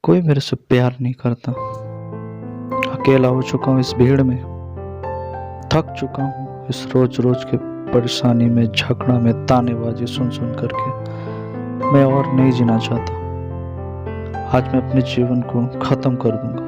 कोई मेरे से प्यार नहीं करता। अकेला हो चुका हूँ इस भीड़ में, थक चुका हूँ इस रोज रोज के परेशानी में, झगड़ा में, तानेबाजी सुन सुन करके। मैं और नहीं जीना चाहता। आज मैं अपने जीवन को खत्म कर दूंगा।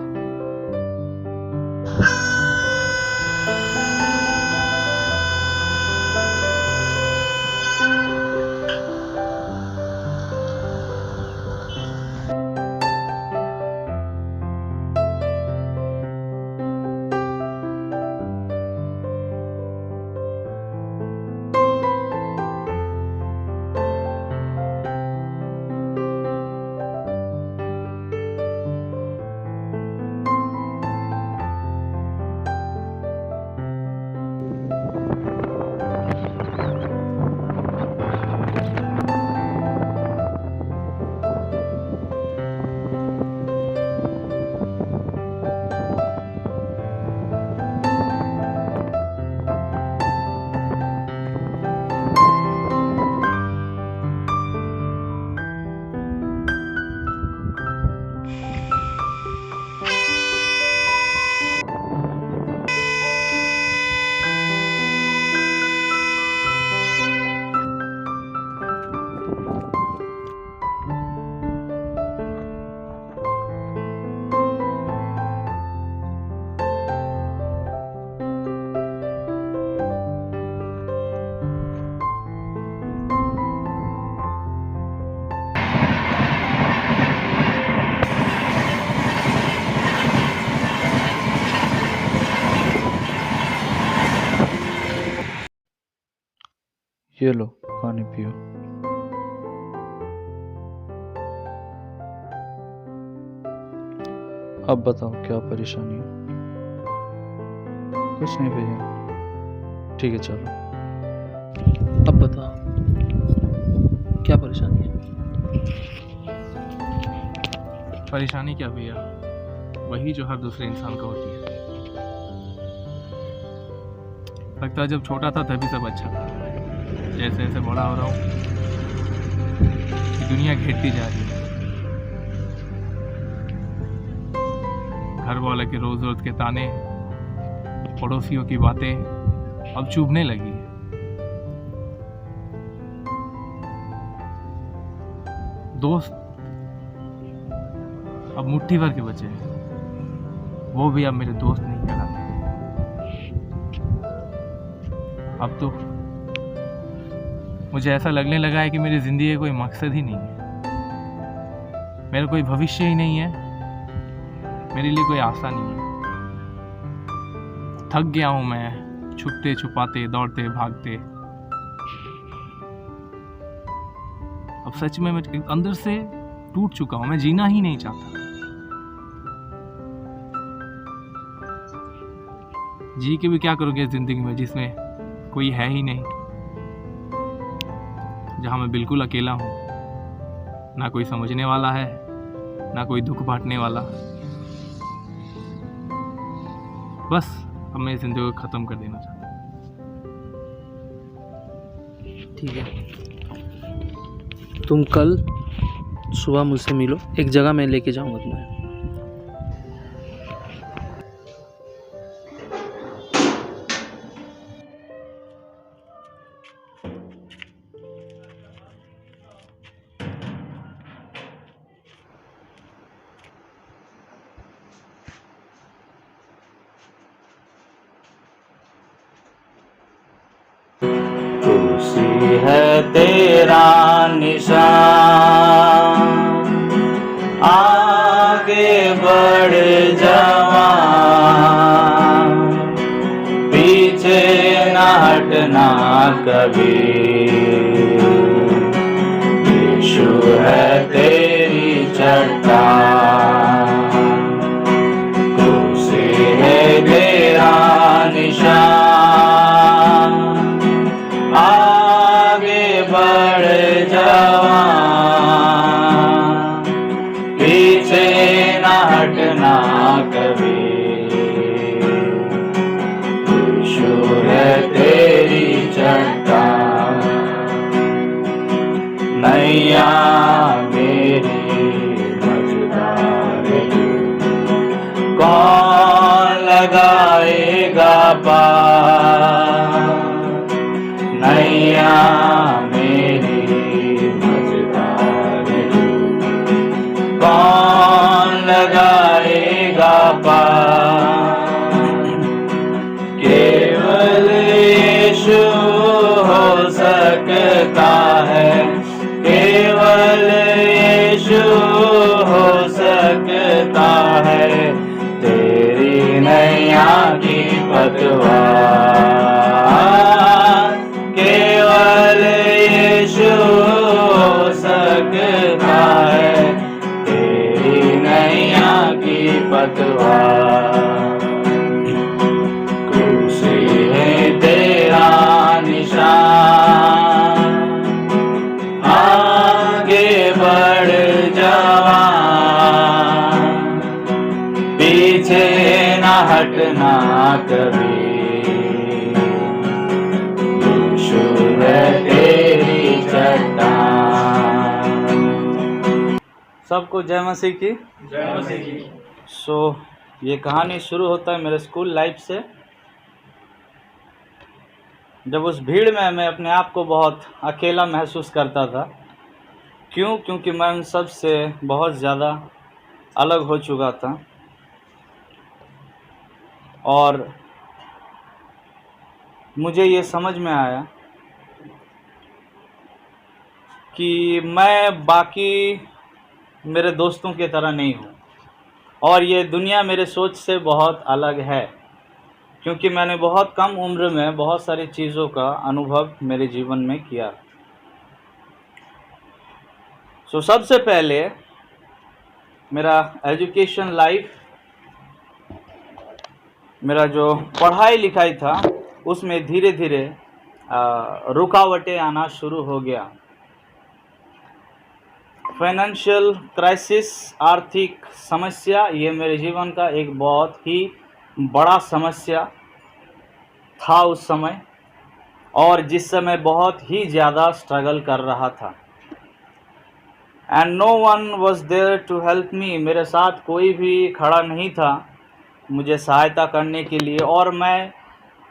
ये लो पानी पियो। अब बताओ क्या परेशानी है? कुछ नहीं भैया, ठीक है चलो। अब बताओ क्या परेशानी है? परेशानी क्या भैया, वही जो हर दूसरे इंसान को होती है। लगता है जब छोटा था तभी सब अच्छा था। जैसे जैसे बड़ा हो रहा हूँ दुनिया घेरती जा रही है। घर वाले के रोज रोज के ताने, पड़ोसियों की बातें अब चुभने लगी है। दोस्त अब मुट्ठी भर के बचे हैं, वो भी अब मेरे दोस्त नहीं कहलाते। अब तो मुझे ऐसा लगने लगा है कि मेरी जिंदगी का कोई मकसद ही नहीं है, मेरा कोई भविष्य ही नहीं है, मेरे लिए कोई आशा नहीं है। थक गया हूं मैं छुपते छुपाते, दौड़ते भागते। अब सच में मैं अंदर से टूट चुका हूं, मैं जीना ही नहीं चाहता। जी के भी क्या करोगे जिंदगी में जिसमें कोई है ही नहीं, जहां मैं बिल्कुल अकेला हूं, ना कोई समझने वाला है, ना कोई दुख बांटने वाला। बस अब मैं इस जिंदगी को खत्म कर देना चाहता हूं। ठीक है, तुम कल सुबह मुझसे मिलो, एक जगह मैं लेके जाऊंगा तुम्हें। खुशी है तेरा निशान, आगे बढ़ जवान, पीछे न हटना कभी। यीशु है तेरी चट्टान, खुशी है तेरा निशान, आगे बढ़ जवान, पीछे न हटना कभी। यीशु है तेरी चट्टान, नैया मेरी मझधार पार। नैया मेरी मझधार कौन लगाएगा पार। केवल यीशु हो सकता है, केवल यीशु हो सकता है तेरी नैया की पतवार। केवल यीशु हो सकता है तेरी नैया की पतवार। क्रूसी है तेरा निशान, आगे बढ़ जवान, पीछे न हटना कभी। यीशु है तेरी चट्टान। सबको जय मसीह की। जय मसीह की। सो ये कहानी शुरू होता है मेरे स्कूल लाइफ से, जब उस भीड़ में मैं अपने आप को बहुत अकेला महसूस करता था। क्यों? क्योंकि मैं उन सब से बहुत ज़्यादा अलग हो चुका था और मुझे ये समझ में आया कि मैं बाकी मेरे दोस्तों की तरह नहीं हूँ और ये दुनिया मेरे सोच से बहुत अलग है, क्योंकि मैंने बहुत कम उम्र में बहुत सारी चीज़ों का अनुभव मेरे जीवन में किया। सो सबसे पहले मेरा एजुकेशन लाइफ, मेरा जो पढ़ाई लिखाई था उसमें धीरे धीरे रुकावटें आना शुरू हो गया। फाइनेंशियल क्राइसिस, आर्थिक समस्या, ये मेरे जीवन का एक बहुत ही बड़ा समस्या था उस समय, और जिस समय बहुत ही ज़्यादा स्ट्रगल कर रहा था। And no one was there to help me. मेरे साथ कोई भी खड़ा नहीं था मुझे सहायता करने के लिए, और मैं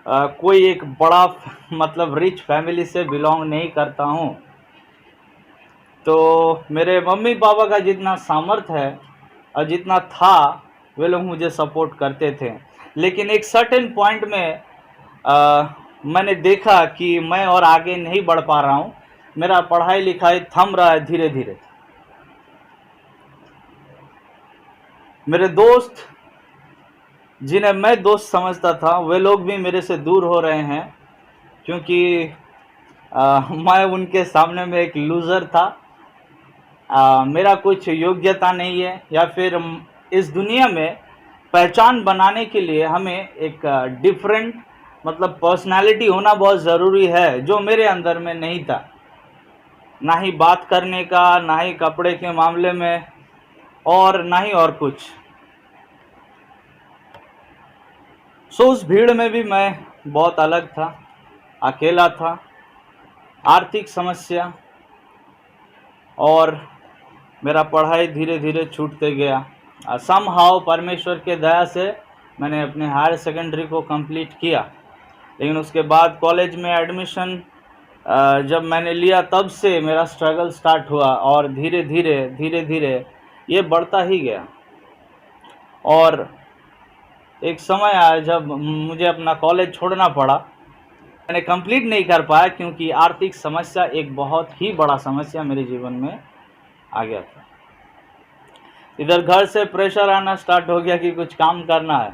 कोई एक बड़ा मतलब रिच फैमिली से बिलोंग नहीं करता हूँ। तो मेरे मम्मी पापा का जितना सामर्थ्य है और जितना था वे लोग मुझे सपोर्ट करते थे, लेकिन एक सर्टेन पॉइंट में मैंने देखा कि मैं और आगे नहीं बढ़ पा रहा हूँ। मेरा पढ़ाई लिखाई थम रहा है धीरे धीरे। मेरे दोस्त जिन्हें मैं दोस्त समझता था वे लोग भी मेरे से दूर हो रहे हैं, क्योंकि मैं उनके सामने में एक लूज़र था। मेरा कुछ योग्यता नहीं है, या फिर इस दुनिया में पहचान बनाने के लिए हमें एक डिफरेंट मतलब पर्सनालिटी होना बहुत ज़रूरी है, जो मेरे अंदर में नहीं था। ना ही बात करने का, ना ही कपड़े के मामले में, और ना ही और कुछ। सो उस भीड़ में भी मैं बहुत अलग था, अकेला था। आर्थिक समस्या और मेरा पढ़ाई धीरे धीरे छूटते गया। समहाउ परमेश्वर के दया से मैंने अपने हायर सेकेंडरी को कंप्लीट किया, लेकिन उसके बाद कॉलेज में एडमिशन जब मैंने लिया तब से मेरा स्ट्रगल स्टार्ट हुआ, और धीरे धीरे ये बढ़ता ही गया। और एक समय आया जब मुझे अपना कॉलेज छोड़ना पड़ा। मैंने कंप्लीट नहीं कर पाया क्योंकि आर्थिक समस्या एक बहुत ही बड़ा समस्या मेरे जीवन में आ गया था। इधर घर से प्रेशर आना स्टार्ट हो गया कि कुछ काम करना है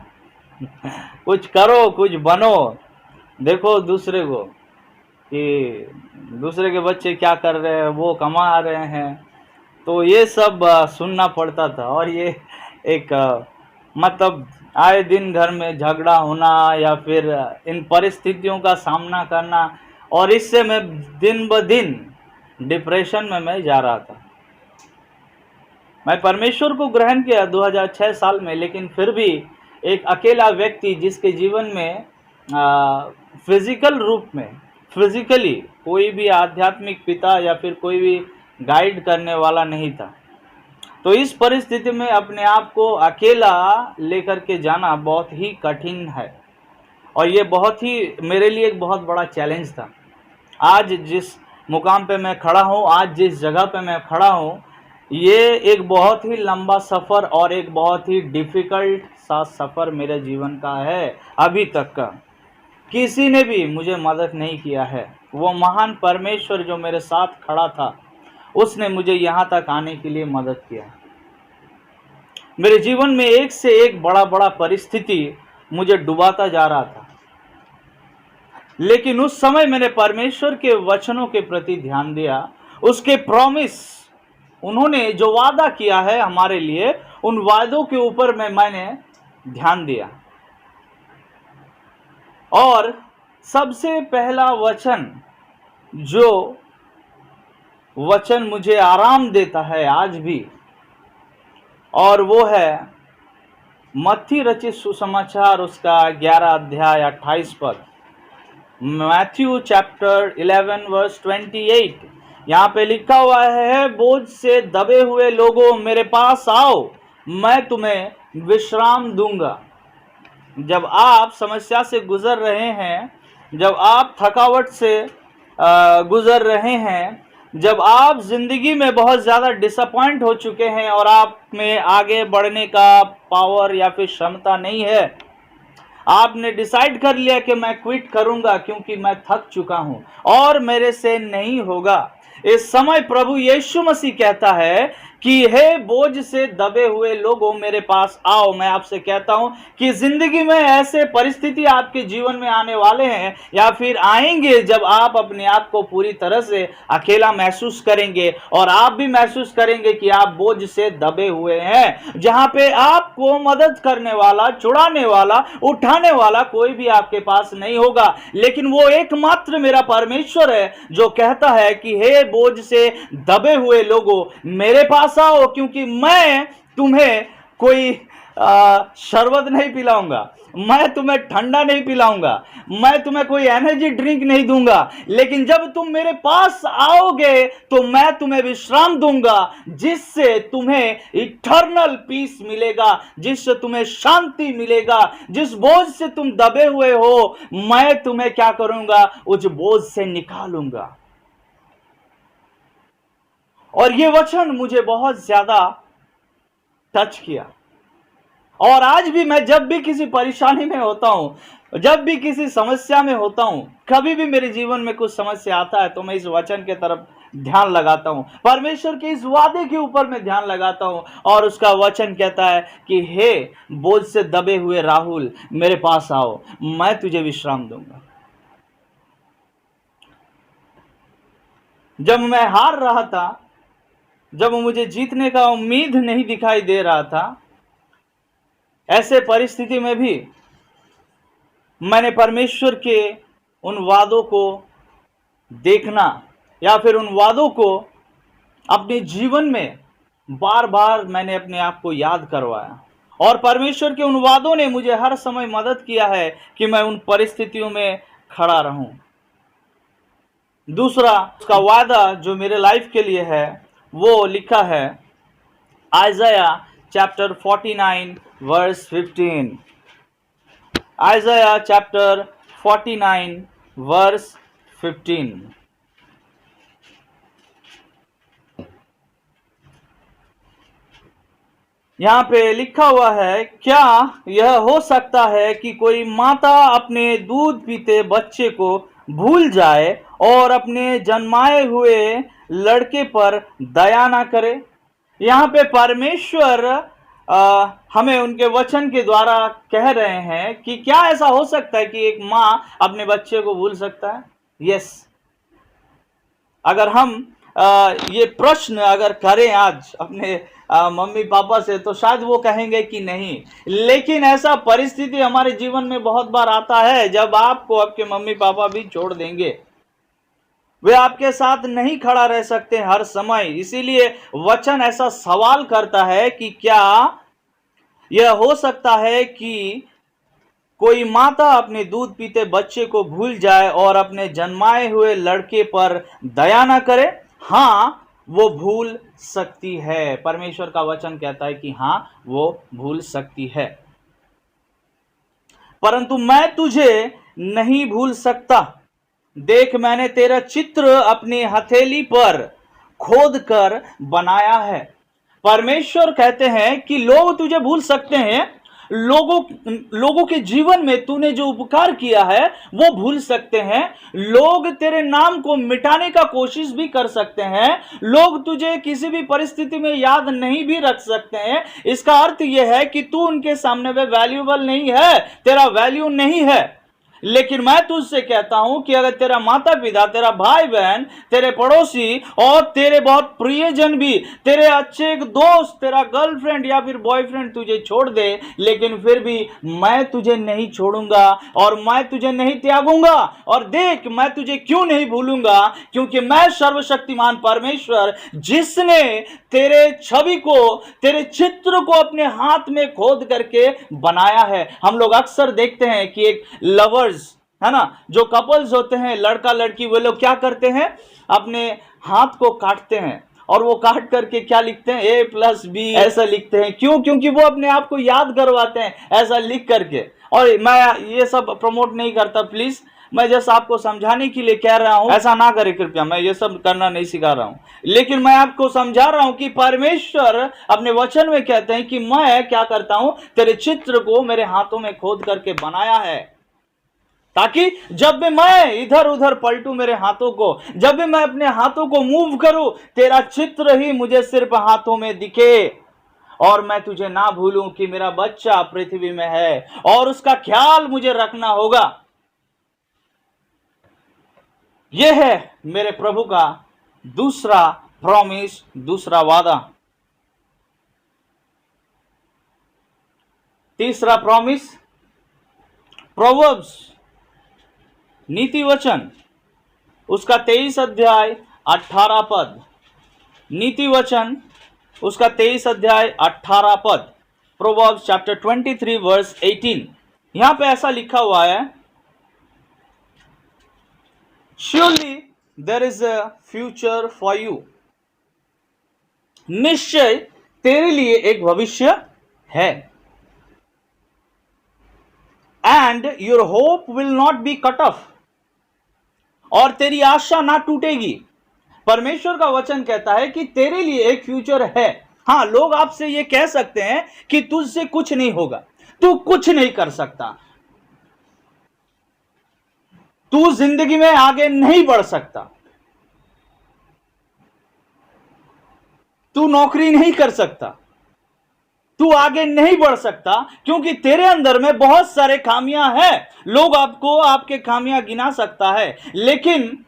कुछ करो, कुछ बनो, देखो दूसरे को कि दूसरे के बच्चे क्या कर रहे हैं, वो कमा रहे हैं। तो ये सब सुनना पड़ता था, और ये एक मतलब आए दिन घर में झगड़ा होना या फिर इन परिस्थितियों का सामना करना, और इससे मैं दिन ब दिन डिप्रेशन में मैं जा रहा था। मैं परमेश्वर को ग्रहण किया 2006 साल में, लेकिन फिर भी एक अकेला व्यक्ति जिसके जीवन में फिजिकल रूप में फिजिकली कोई भी आध्यात्मिक पिता या फिर कोई भी गाइड करने वाला नहीं था। तो इस परिस्थिति में अपने आप को अकेला लेकर के जाना बहुत ही कठिन है। और ये बहुत ही मेरे लिए एक बहुत बड़ा चैलेंज था। आज जिस मुकाम पे मैं खड़ा हूँ, आज जिस जगह पे मैं खड़ा हूँ, ये एक बहुत ही लंबा सफ़र और एक बहुत ही डिफ़िकल्ट सा सफ़र मेरे जीवन का है अभी तक का। किसी ने भी मुझे मदद नहीं किया है। वो महान परमेश्वर जो मेरे साथ खड़ा था, उसने मुझे यहाँ तक आने के लिए मदद किया। मेरे जीवन में एक से एक बड़ा बड़ा परिस्थिति मुझे डुबाता जा रहा था, लेकिन उस समय मैंने परमेश्वर के वचनों के प्रति ध्यान दिया। उसके प्रॉमिस, उन्होंने जो वादा किया है हमारे लिए, उन वादों के ऊपर मैंने ध्यान दिया। और सबसे पहला वचन, जो वचन मुझे आराम देता है आज भी, और वो है मत्ती रचित सुसमाचार उसका 11 अध्याय 28 पद, मैथ्यू चैप्टर 11 वर्स 28। यहाँ पे लिखा हुआ है, बोझ से दबे हुए लोगों मेरे पास आओ, मैं तुम्हें विश्राम दूंगा। जब आप समस्या से गुजर रहे हैं, जब आप थकावट से गुजर रहे हैं, जब आप जिंदगी में बहुत ज़्यादा डिसअपॉइंट हो चुके हैं और आप में आगे बढ़ने का पावर या फिर क्षमता नहीं है, आपने डिसाइड कर लिया कि मैं क्विट करूंगा क्योंकि मैं थक चुका हूं और मेरे से नहीं होगा, इस समय प्रभु यीशु मसीह कहता है कि हे बोझ से दबे हुए लोगों मेरे पास आओ। मैं आपसे कहता हूं कि जिंदगी में ऐसे परिस्थिति आपके जीवन में आने वाले हैं या फिर आएंगे जब आप अपने आप को पूरी तरह से अकेला महसूस करेंगे और आप भी महसूस करेंगे कि आप बोझ से दबे हुए हैं, जहां पे आपको मदद करने वाला, छुड़ाने वाला, उठाने वाला कोई भी आपके पास नहीं होगा। लेकिन वो एकमात्र मेरा परमेश्वर है जो कहता है कि हे बोझ से दबे हुए लोगों मेरे पास आओ, क्योंकि मैं तुम्हें कोई शरबत नहीं पिलाऊंगा, मैं तुम्हें ठंडा नहीं पिलाऊंगा, मैं तुम्हें कोई एनर्जी ड्रिंक नहीं दूंगा, लेकिन जब तुम मेरे पास आओगे तो मैं तुम्हें विश्राम दूंगा, जिससे तुम्हें इटर्नल पीस मिलेगा, जिससे तुम्हें शांति मिलेगा। जिस बोझ से तुम दबे हुए हो, मैं तुम्हें क्या करूंगा, उस बोझ से निकालूंगा। और ये वचन मुझे बहुत ज्यादा टच किया। और आज भी मैं जब भी किसी परेशानी में होता हूं, जब भी किसी समस्या में होता हूं, कभी भी मेरे जीवन में कुछ समस्या आता है तो मैं इस वचन के तरफ ध्यान लगाता हूं, परमेश्वर के इस वादे के ऊपर मैं ध्यान लगाता हूं। और उसका वचन कहता है कि हे बोझ से दबे हुए राहुल मेरे पास आओ, मैं तुझे विश्राम दूंगा। जब मैं हार रहा था, जब मुझे जीतने का उम्मीद नहीं दिखाई दे रहा था, ऐसे परिस्थिति में भी मैंने परमेश्वर के उन वादों को देखना या फिर उन वादों को अपने जीवन में बार बार मैंने अपने आप को याद करवाया। और परमेश्वर के उन वादों ने मुझे हर समय मदद किया है कि मैं उन परिस्थितियों में खड़ा रहूं। दूसरा उसका वादा जो मेरे लाइफ के लिए है, वो लिखा है Isaiah chapter 49 verse 15। Isaiah chapter 49 verse 15। यहाँ पे लिखा हुआ है, क्या यह हो सकता है कि कोई माता अपने दूध पीते बच्चे को भूल जाए और अपने जन्माए हुए लड़के पर दया ना करे। यहाँ पे परमेश्वर हमें उनके वचन के द्वारा कह रहे हैं कि क्या ऐसा हो सकता है कि एक माँ अपने बच्चे को भूल सकता है? यस। अगर हम ये प्रश्न अगर करें आज अपने मम्मी पापा से, तो शायद वो कहेंगे कि नहीं। लेकिन ऐसा परिस्थिति हमारे जीवन में बहुत बार आता है जब आपको आपके मम्मी पापा भी छोड़ देंगे, वे आपके साथ नहीं खड़ा रह सकते हर समय। इसीलिए वचन ऐसा सवाल करता है कि क्या यह हो सकता है कि कोई माता अपने दूध पीते बच्चे को भूल जाए और अपने जन्माए हुए लड़के पर दया ना करे? हाँ, वो भूल सकती है। परमेश्वर का वचन कहता है कि हाँ, वो भूल सकती है। परंतु मैं तुझे नहीं भूल सकता। देख, मैंने तेरा चित्र अपनी हथेली पर खोद कर बनाया है। परमेश्वर कहते हैं कि लोग तुझे भूल सकते हैं, लोगों के जीवन में तूने जो उपकार किया है वो भूल सकते हैं, लोग तेरे नाम को मिटाने का कोशिश भी कर सकते हैं, लोग तुझे किसी भी परिस्थिति में याद नहीं भी रख सकते हैं। इसका अर्थ यह है कि तू उनके सामने में वैल्यूएबल नहीं है, तेरा वैल्यू नहीं है। लेकिन मैं तुझसे कहता हूं कि अगर तेरा माता पिता, तेरा भाई बहन, तेरे पड़ोसी और तेरे बहुत प्रियजन भी, तेरे अच्छे एक दोस्त, तेरा गर्लफ्रेंड या फिर बॉयफ्रेंड तुझे छोड़ दे, लेकिन फिर भी मैं तुझे नहीं छोड़ूंगा और मैं तुझे नहीं त्यागूंगा। और देख, मैं तुझे क्यों नहीं भूलूंगा, क्योंकि मैं सर्वशक्तिमान परमेश्वर, जिसने तेरे छवि को, तेरे चित्र को अपने हाथ में खोद करके बनाया है। हम लोग अक्सर देखते हैं कि एक लवर्स, है ना, जो कपल्स होते हैं, लड़का लड़की, वो लोग क्या करते हैं, अपने हाथ को काटते हैं और वो काट करके क्या लिखते हैं, A+B ऐसा लिखते हैं। क्यों? क्योंकि वो अपने आप को याद करवाते हैं ऐसा लिख करके। और मैं ये सब प्रमोट नहीं करता, प्लीज, मैं जैसा आपको समझाने के लिए कह रहा हूं, ऐसा ना करें कृपया, मैं ये सब करना नहीं सिखा रहा हूं, लेकिन मैं आपको समझा रहा हूं कि परमेश्वर अपने वचन में कहते हैं कि मैं क्या करता हूं, तेरे चित्र को मेरे हाथों में खोद करके बनाया है, ताकि जब भी मैं इधर उधर पलटूं मेरे हाथों को, जब भी मैं अपने हाथों को मूव करूं, तेरा चित्र ही मुझे सिर्फ हाथों में दिखे और मैं तुझे ना भूलूं कि मेरा बच्चा पृथ्वी में है और उसका ख्याल मुझे रखना होगा। यह है मेरे प्रभु का दूसरा प्रॉमिस, दूसरा वादा। तीसरा प्रॉमिस, प्रोवर्ब्स, नीति वचन, उसका 23 अध्याय 18 पद। नीति वचन, उसका 23 अध्याय 18 पद। Proverbs chapter 23 verse 18। यहां पे ऐसा लिखा हुआ है, Surely there is a future for you. निश्चय तेरे लिए एक भविष्य है। And your hope will not be cut off. और तेरी आशा ना टूटेगी। परमेश्वर का वचन कहता है कि तेरे लिए एक फ्यूचर है। हां, लोग आपसे ये कह सकते हैं कि तुझसे कुछ नहीं होगा, तू कुछ नहीं कर सकता, तू जिंदगी में आगे नहीं बढ़ सकता, तू नौकरी नहीं कर सकता, तू आगे नहीं बढ़ सकता, क्योंकि तेरे अंदर में बहुत सारे खामियां हैं। लोग आपको आपके खामियां गिना सकता है, लेकिन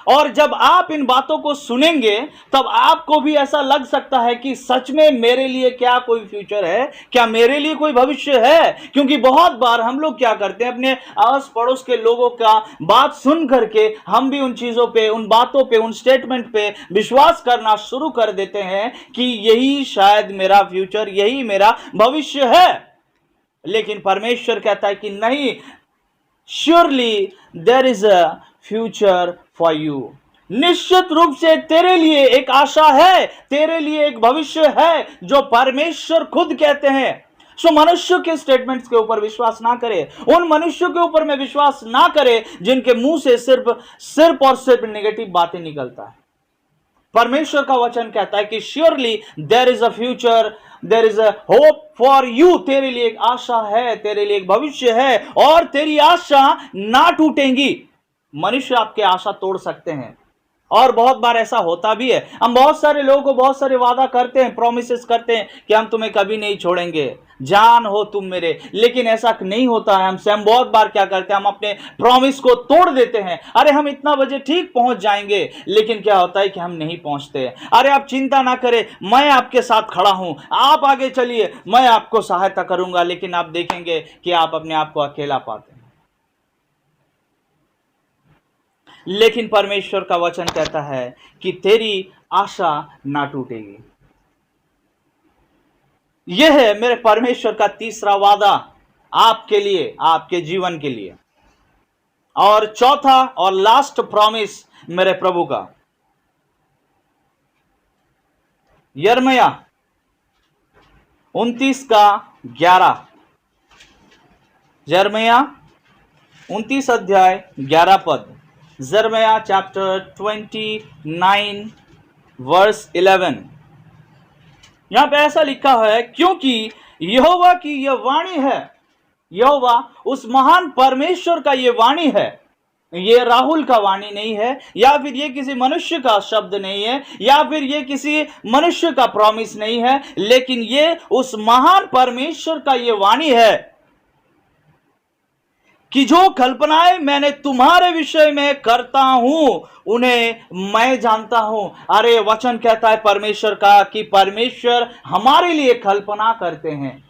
और जब आप इन बातों को सुनेंगे तब आपको भी ऐसा लग सकता है कि सच में मेरे लिए क्या कोई फ्यूचर है, क्या मेरे लिए कोई भविष्य है। क्योंकि बहुत बार हम लोग क्या करते हैं, अपने आस पड़ोस के लोगों का बात सुन करके हम भी उन चीजों पे, उन बातों पे, उन स्टेटमेंट पे विश्वास करना शुरू कर देते हैं कि यही शायद मेरा फ्यूचर, यही मेरा भविष्य है। लेकिन परमेश्वर कहता है कि नहीं, surely there is a future for you. निश्चित रूप से तेरे लिए एक आशा है, तेरे लिए एक भविष्य है, जो परमेश्वर खुद कहते हैं। सो मनुष्य के स्टेटमेंट्स के ऊपर विश्वास ना करे, उन मनुष्यों के ऊपर में विश्वास ना करे जिनके मुंह से सिर्फ और सिर्फ नेगेटिव बातें निकलता है। परमेश्वर का वचन कहता है कि surely there is a future, there is a hope for you. तेरे लिए एक आशा है, तेरे लिए एक भविष्य है और तेरी आशा ना टूटेंगी। मनुष्य आपके आशा तोड़ सकते हैं और बहुत बार ऐसा होता भी है। हम बहुत सारे लोगों को बहुत सारे वादा करते हैं, प्रोमिसेस करते हैं कि हम तुम्हें कभी नहीं छोड़ेंगे, जान हो तुम मेरे, लेकिन ऐसा नहीं होता है। हम बहुत बार क्या करते हैं, हम अपने प्रॉमिस को तोड़ देते हैं। अरे हम इतना बजे ठीक पहुंच जाएंगे, लेकिन क्या होता है कि हम नहीं पहुंचते। अरे आप चिंता ना करें, मैं आपके साथ खड़ा हूं, आप आगे चलिए, मैं आपको सहायता करूंगा, लेकिन आप देखेंगे कि आप अपने आप को अकेला पाते हैं। लेकिन परमेश्वर का वचन कहता है कि तेरी आशा ना टूटेगी। यह है मेरे परमेश्वर का तीसरा वादा आपके लिए, आपके जीवन के लिए। और चौथा और लास्ट प्रॉमिस मेरे प्रभु का, यिर्मयाह 29 का 11। यिर्मयाह 29 अध्याय 11 पद। यिर्मयाह चैप्टर 29 वर्स 11। यहां पे ऐसा लिखा है, क्योंकि यहोवा की यह वाणी है, यहोवा उस महान परमेश्वर का यह वाणी है, ये राहुल का वाणी नहीं है, या फिर ये किसी मनुष्य का शब्द नहीं है, या फिर ये किसी मनुष्य का प्रॉमिस नहीं है, लेकिन ये उस महान परमेश्वर का ये वाणी है कि जो कल्पनाएं मैंने तुम्हारे विषय में करता हूं उन्हें मैं जानता हूं। अरे वचन कहता है परमेश्वर का कि परमेश्वर हमारे लिए कल्पना करते हैं।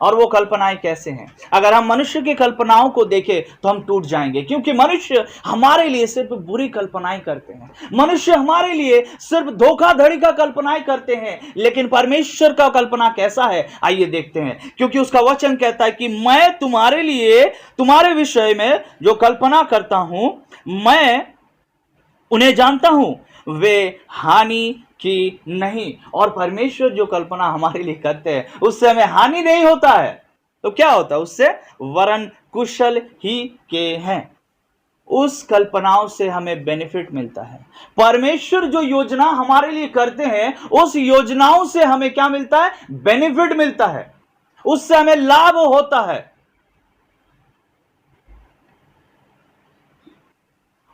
और वो कल्पनाएं कैसे हैं? अगर हम मनुष्य की कल्पनाओं को देखें तो हम टूट जाएंगे, क्योंकि मनुष्य हमारे लिए सिर्फ बुरी कल्पनाएं करते हैं, मनुष्य हमारे लिए सिर्फ धोखाधड़ी का कल्पनाएं करते हैं। लेकिन परमेश्वर का कल्पना कैसा है, आइए देखते हैं। क्योंकि उसका वचन कहता है कि मैं तुम्हारे लिए, तुम्हारे विषय में जो कल्पना करता हूं मैं उन्हें जानता हूं, वे हानि की नहीं। और परमेश्वर जो कल्पना हमारे लिए करते हैं उससे हमें हानि नहीं होता है, तो क्या होता है? उससे वरन कुशल ही के हैं। उस कल्पनाओं से हमें बेनिफिट मिलता है। परमेश्वर जो योजना हमारे लिए करते हैं उस योजनाओं से हमें क्या मिलता है? बेनिफिट मिलता है, उससे हमें लाभ होता है।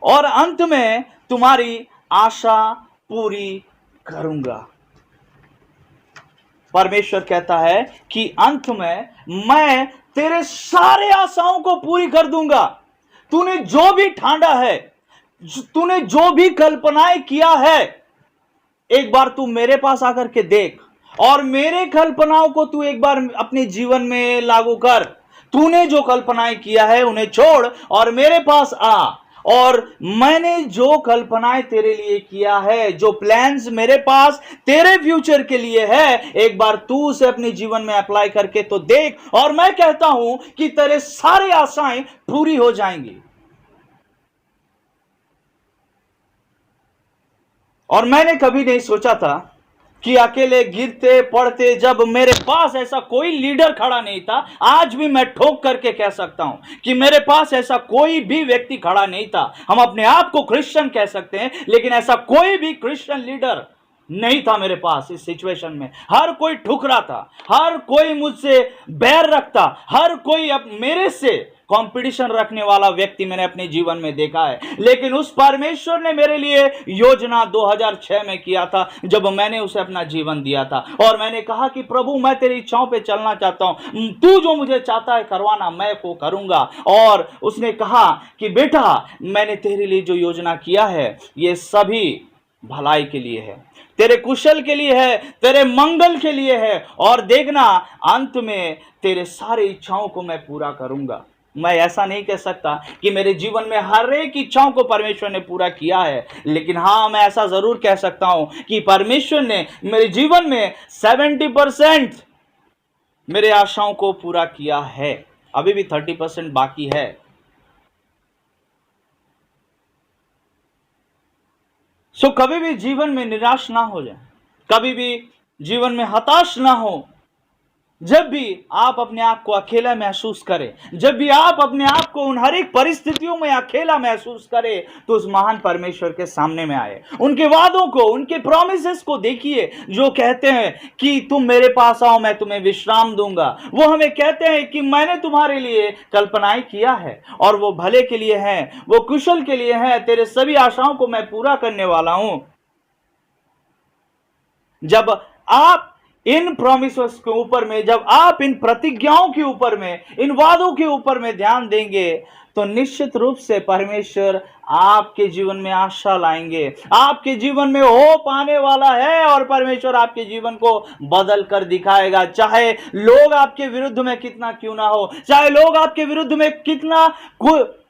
और अंत में तुम्हारी आशा पूरी करूंगा। परमेश्वर कहता है कि अंत में मैं तेरे सारे आशाओं को पूरी कर दूंगा। तूने जो भी ठाना है, तूने जो भी कल्पनाएं किया है, एक बार तू मेरे पास आकर के देख और मेरे कल्पनाओं को तू एक बार अपने जीवन में लागू कर। तूने जो कल्पनाएं किया है उन्हें छोड़ और मेरे पास आ, और मैंने जो कल्पनाएं तेरे लिए किया है, जो प्लान्स मेरे पास तेरे फ्यूचर के लिए है, एक बार तू उसे अपने जीवन में अप्लाई करके तो देख, और मैं कहता हूं कि तेरे सारे आशाएं पूरी हो जाएंगी। और मैंने कभी नहीं सोचा था कि अकेले गिरते पड़ते, जब मेरे पास ऐसा कोई लीडर खड़ा नहीं था, आज भी मैं ठोक करके कह सकता हूं कि मेरे पास ऐसा कोई भी व्यक्ति खड़ा नहीं था। हम अपने आप को क्रिश्चियन कह सकते हैं, लेकिन ऐसा कोई भी क्रिश्चियन लीडर नहीं था मेरे पास। इस सिचुएशन में हर कोई ठुकरा था, हर कोई मुझसे बैर रखता, हर कोई अब मेरे से कंपटीशन रखने वाला व्यक्ति मैंने अपने जीवन में देखा है। लेकिन उस परमेश्वर ने मेरे लिए योजना 2006 में किया था, जब मैंने उसे अपना जीवन दिया था और मैंने कहा कि प्रभु मैं तेरी इच्छाओं पे चलना चाहता हूं, तू जो मुझे चाहता है करवाना मैं वो करूंगा। और उसने कहा कि बेटा मैंने तेरे लिए जो योजना किया है ये सभी भलाई के लिए है, तेरे कुशल के लिए है, तेरे मंगल के लिए है, और देखना अंत में तेरे सारे इच्छाओं को मैं पूरा करूंगा। मैं ऐसा नहीं कह सकता कि मेरे जीवन में हर एक इच्छाओं को परमेश्वर ने पूरा किया है, लेकिन हाँ मैं ऐसा जरूर कह सकता हूं कि परमेश्वर ने मेरे जीवन में 70% मेरे आशाओं को पूरा किया है। अभी भी 30% बाकी है। सो कभी भी जीवन में निराश ना हो जाए, कभी भी जीवन में हताश ना हो। जब भी आप अपने आप को अकेला महसूस करें, जब भी आप अपने आप को उन हर एक परिस्थितियों में अकेला महसूस करें, तो उस महान परमेश्वर के सामने में आए, उनके वादों को, उनके प्रॉमिसेस को देखिए, जो कहते हैं कि तुम मेरे पास आओ मैं तुम्हें विश्राम दूंगा। वो हमें कहते हैं कि मैंने तुम्हारे लिए कल्पनाएं किया है और वो भले के लिए है, वो कुशल के लिए है, तेरे सभी आशाओं को मैं पूरा करने वाला हूं। जब आप इन प्रॉमिसेस के ऊपर में, जब आप इन प्रतिज्ञाओं के ऊपर में, इन वादों के ऊपर में ध्यान देंगे, तो निश्चित रूप से परमेश्वर आपके जीवन में आशा लाएंगे, आपके जीवन में होप आने वाला है और परमेश्वर आपके जीवन को बदल कर दिखाएगा। चाहे लोग आपके विरुद्ध में कितना क्यों ना हो, चाहे लोग आपके विरुद्ध में कितना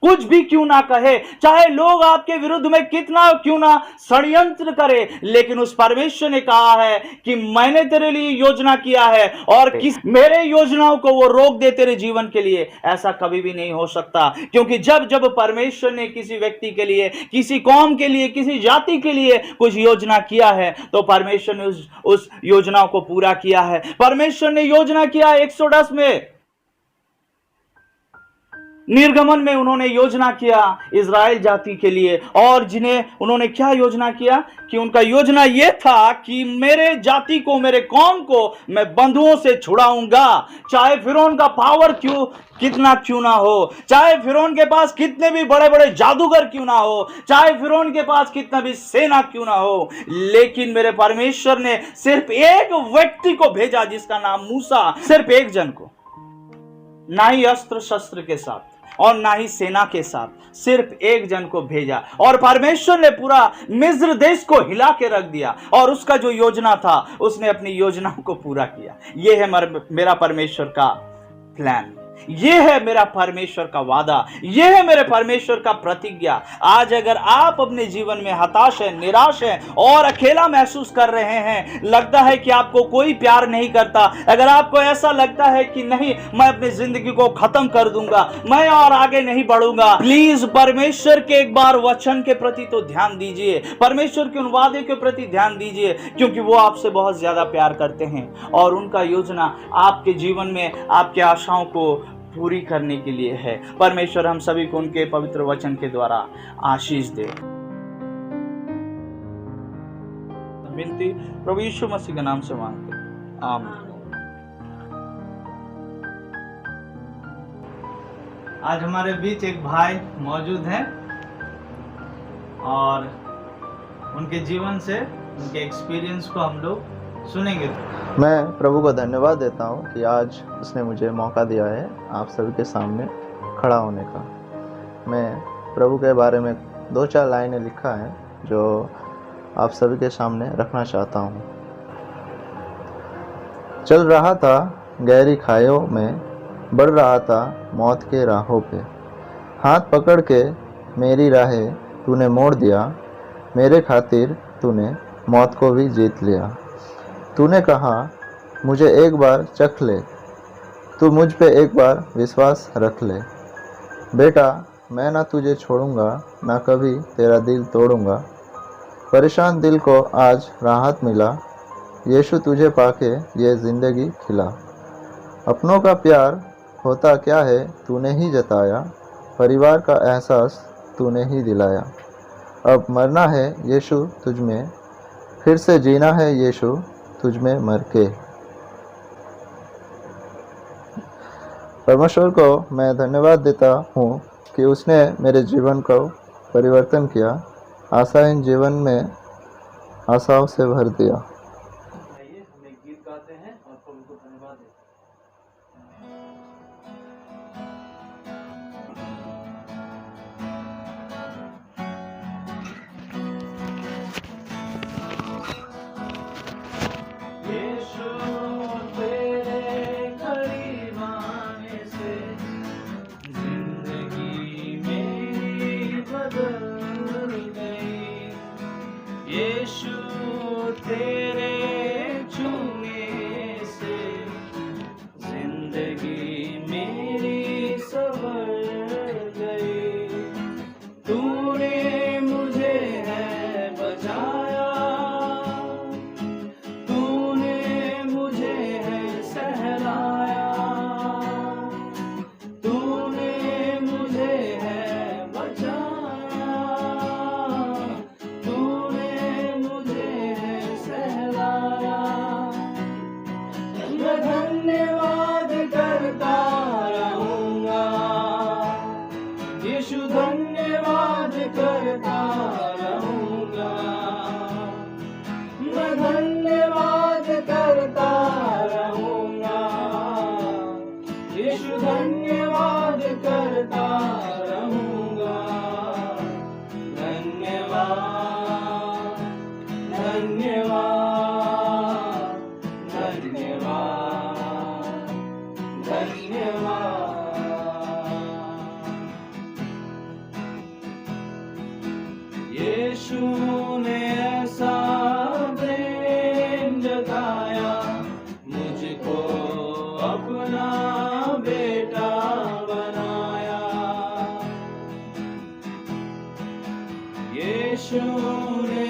कुछ भी क्यों ना कहे, चाहे लोग आपके विरुद्ध में कितना क्यों ना षड्यंत्र करे, लेकिन उस परमेश्वर ने कहा है कि मैंने तेरे लिए योजना किया है और किस मेरे योजनाओं को वो रोक दे तेरे जीवन के लिए, ऐसा कभी भी नहीं हो सकता। क्योंकि जब जब परमेश्वर ने किसी व्यक्ति के लिए, किसी कौम के लिए, किसी जाति के लिए कुछ योजना किया है, तो परमेश्वर ने उस योजनाओं को पूरा किया है। परमेश्वर ने योजना किया एक्सोडस में निर्गमन में उन्होंने योजना किया इज़राइल जाति के लिए, और जिन्हें उन्होंने क्या योजना किया कि उनका योजना यह था कि मेरे जाति को, मेरे कौम को मैं बंधुओं से छुड़ाऊंगा, चाहे फिरौन का पावर कितना क्यों ना हो, चाहे फिरौन के पास कितने भी बड़े बड़े जादूगर क्यों ना हो, चाहे फिरौन के पास कितना भी सेना क्यों ना हो, लेकिन मेरे परमेश्वर ने सिर्फ एक व्यक्ति को भेजा जिसका नाम मूसा, सिर्फ एक जन को, ना ही अस्त्र शस्त्र के साथ और ना ही सेना के साथ, सिर्फ एक जन को भेजा, और परमेश्वर ने पूरा मिस्र देश को हिला के रख दिया, और उसका जो योजना था उसने अपनी योजनाओं को पूरा किया। यह है मेरा परमेश्वर का प्लान, यह है मेरा परमेश्वर का वादा, यह है मेरे परमेश्वर का प्रतिज्ञा। आज अगर आप अपने जीवन में हताश हैं, निराश हैं और अकेला महसूस कर रहे हैं, लगता है कि आपको कोई प्यार नहीं करता, अगर आपको ऐसा लगता है कि नहीं मैं अपनी जिंदगी को खत्म कर दूंगा, मैं और आगे नहीं बढ़ूंगा, प्लीज परमेश्वर के एक बार वचन के प्रति तो ध्यान दीजिए, परमेश्वर के उन वादे के प्रति ध्यान दीजिए, क्योंकि वो आपसे बहुत ज्यादा प्यार करते हैं और उनका योजना आपके जीवन में आपकी आशाओं को पूरी करने के लिए है। परमेश्वर हम सभी को उनके पवित्र वचन के द्वारा आशीष दे। विनती प्रभु यीशु मसीह के नाम से मांगते हैं, आमीन। आज हमारे बीच एक भाई मौजूद हैं और उनके जीवन से, उनके एक्सपीरियंस को हम लोग सुनेंगे। मैं प्रभु को धन्यवाद देता हूँ कि आज उसने मुझे मौका दिया है आप सभी के सामने खड़ा होने का। मैं प्रभु के बारे में 2-4 लाइनें लिखा है जो आप सभी के सामने रखना चाहता हूँ। चल रहा था गहरी खाइयों में, बढ़ रहा था मौत के राहों पे, हाथ पकड़ के मेरी राहें तूने मोड़ दिया, मेरे खातिर तूने मौत को भी जीत लिया। तूने कहा मुझे एक बार चख ले, तू मुझ पे एक बार विश्वास रख ले। बेटा मैं ना तुझे छोड़ूंगा, ना कभी तेरा दिल तोड़ूंगा। परेशान दिल को आज राहत मिला, यीशु तुझे पाके ये ज़िंदगी खिला। अपनों का प्यार होता क्या है तूने ही जताया, परिवार का एहसास तूने ही दिलाया। अब मरना है यीशु तुझ में, फिर से जीना है यीशु तुझ में मर के। परमेश्वर को मैं धन्यवाद देता हूँ कि उसने मेरे जीवन को परिवर्तन किया, आशाहीन जीवन में आशाओं से भर दिया। आइए हम एक गीत गाते हैं और प्रभु को धन्यवाद देते हैं। यीशु तेरे करीब आने से जिंदगी मेरी बदल गई। यीशु तेरे छूने से जिंदगी मेरी संवर गई। तूने मुझे है बचाया, तूने मुझे है सहलाया, तूने मुझे है बचाया, तूने मुझे है सहलाया। मैं धन्यवाद करता रहूँगा, यीशु धन्यवाद करता रहूँगा। मैं धन्यवाद करता रहूँगा, यीशु धन्यवाद करता रहूँगा। धन्यवाद धन्यवाद धन्यवाद धन्यवाद। यीशु ने ऐसा प्रेम जताया, मुझको अपना बेटा बनाया। यीशु ने